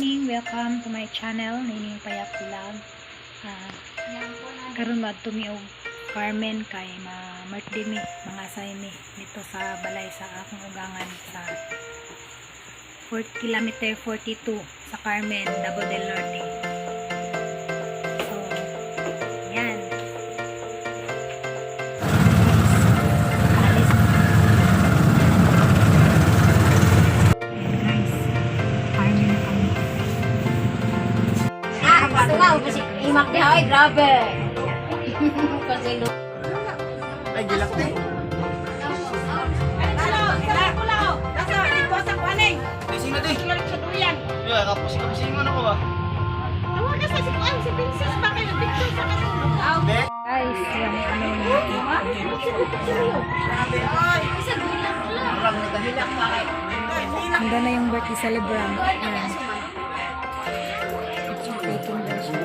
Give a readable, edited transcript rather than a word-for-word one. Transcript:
morning, welcome to my channel, Nining Payak Vlog. Karon madto mi og Carmen kay birthday mi, mga asay mi dito sa balay sa akong ugangan sa 4 kilometer 42 sa Carmen, Davao del Norte. So, yan. Alis na. Ayan guys, Carmen na kami. Basta nga, imak niya, ay grabe. Kasi Ay, gilak na eh. Sino di? Yeah, kapos singon ako ba? Hindi. Guys, yan kami handa na yung birthday celebrant. Yan. Picture taking daw siya.